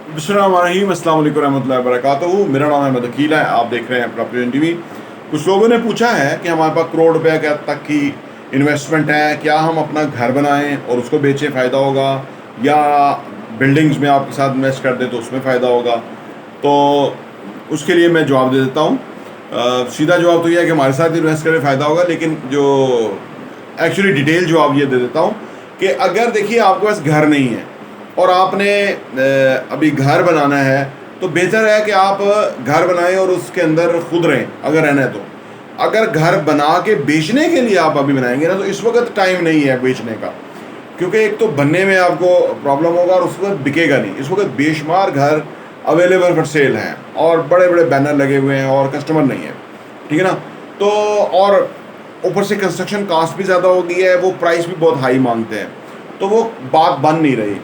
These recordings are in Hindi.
बिस्मिल्लाहिर्रहमानिर्रहीम, अस्सलाम वालेकुम रहमतुल्लाहि वबरकातुहू। मेरा नाम अहमद अकील है। आप देख रहे हैं प्रॉपर्टी टीवी। कुछ लोगों ने पूछा है कि हमारे पास करोड़ रुपए का तक की इन्वेस्टमेंट है, क्या हम अपना घर बनाएं और उसको बेचें, फ़ायदा होगा, या बिल्डिंग्स में आपके साथ इन्वेस्ट कर दें तो उसमें फ़ायदा होगा। तो उसके लिए मैं जवाब दे देता हूँ। सीधा जवाब तो यह है कि हमारे साथ इन्वेस्ट करें फ़ायदा होगा, लेकिन जो एक्चुअली डिटेल जवाब ये दे देता हूँ कि अगर देखिए आपके पास घर नहीं है और आपने अभी घर बनाना है, तो बेहतर है कि आप घर बनाएं और उसके अंदर खुद रहें अगर रहना है तो। अगर घर बना के बेचने के लिए आप अभी बनाएंगे ना, तो इस वक्त टाइम नहीं है बेचने का, क्योंकि एक तो बनने में आपको प्रॉब्लम होगा और उस वक्त बिकेगा नहीं। इस वक्त बेशुमार घर अवेलेबल फॉर सेल हैं और बड़े बड़े बैनर लगे हुए हैं और कस्टमर नहीं है, ठीक है ना। तो और ऊपर से कंस्ट्रक्शन कॉस्ट भी ज़्यादा हो गई है, वो प्राइस भी बहुत हाई मांगते हैं, तो वो बात बन नहीं रही।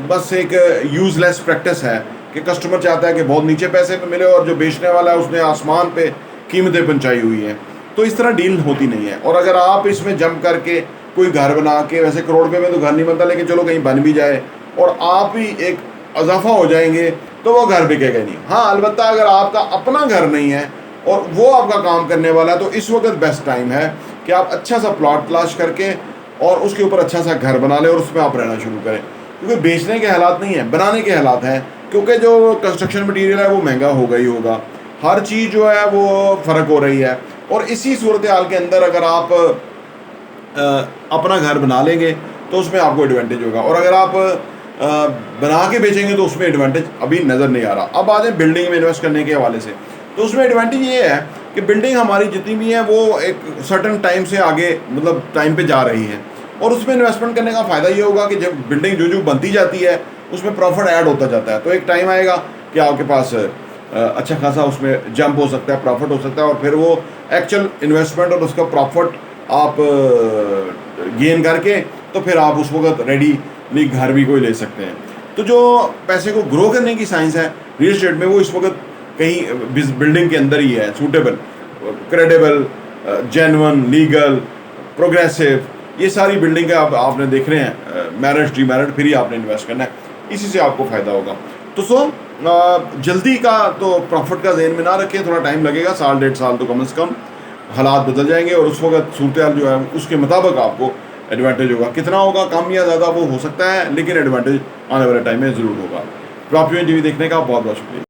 बस एक यूज़लेस प्रैक्टिस है कि कस्टमर चाहता है कि बहुत नीचे पैसे पे मिले और जो बेचने वाला है उसने आसमान पे कीमतें पहुंचाई हुई हैं। तो इस तरह डील होती नहीं है। और अगर आप इसमें जंप करके कोई घर बना के, वैसे करोड़ रुपए में तो घर नहीं बनता, लेकिन चलो कहीं बन भी जाए और आप ही एक इजाफा हो जाएंगे, तो वो घर बिकेगा नहीं। हाँ, अलबत्ता अगर आपका अपना घर नहीं है और वो आपका काम करने वाला है, तो इस वक्त बेस्ट टाइम है कि आप अच्छा सा प्लॉट तलाश करके और उसके ऊपर अच्छा सा घर बना लें और उसमें आप रहना शुरू करें। क्योंकि बेचने के हालात नहीं है, बनाने के हालात हैं, क्योंकि जो कंस्ट्रक्शन मटीरियल है वो महंगा होगा ही होगा। हर चीज़ जो है वो फ़र्क हो रही है। और इसी सूरत हाल के अंदर अगर आप अपना घर बना लेंगे तो उसमें आपको एडवांटेज होगा, और अगर आप बना के बेचेंगे तो उसमें एडवांटेज अभी नज़र नहीं आ रहा। अब आ जाए बिल्डिंग में इन्वेस्ट करने के हवाले से, तो उसमें एडवांटेज ये है कि बिल्डिंग हमारी जितनी भी है वो एक सर्टन टाइम से आगे, मतलब टाइम पे जा रही है, और उसमें इन्वेस्टमेंट करने का फ़ायदा ये होगा कि जब बिल्डिंग जो बनती जाती है उसमें प्रॉफिट ऐड होता जाता है। तो एक टाइम आएगा कि आपके पास अच्छा खासा उसमें जंप हो सकता है, प्रॉफिट हो सकता है, और फिर वो एक्चुअल इन्वेस्टमेंट और उसका प्रॉफिट आप गेन करके तो फिर आप उस वक्त रेडी घर भी कोई ले सकते हैं। तो जो पैसे को ग्रो करने की साइंस है रियल एस्टेट में, वो इस वक्त कहीं बिल्डिंग के अंदर ही है। Suitable, credible, genuine, legal, progressive, ये सारी बिल्डिंग आपने देख रहे हैं, मैरिज, डी मैरिज, फिर ही आपने इन्वेस्ट करना है, इसी से आपको फ़ायदा होगा। तो जल्दी का तो प्रॉफिट का ज़हन में ना रखें, थोड़ा टाइम लगेगा, साल डेढ़ साल तो कम से कम। हालात बदल जाएंगे और उस वक्त सूरत हाल जो है उसके मुताबिक आपको एडवांटेज होगा। कितना होगा, कम या ज़्यादा, वो हो सकता है, लेकिन एडवांटेज आने वाले टाइम में ज़रूर होगा। प्रॉपर्टी टीवी देखने का बहुत बहुत शुक्रिया।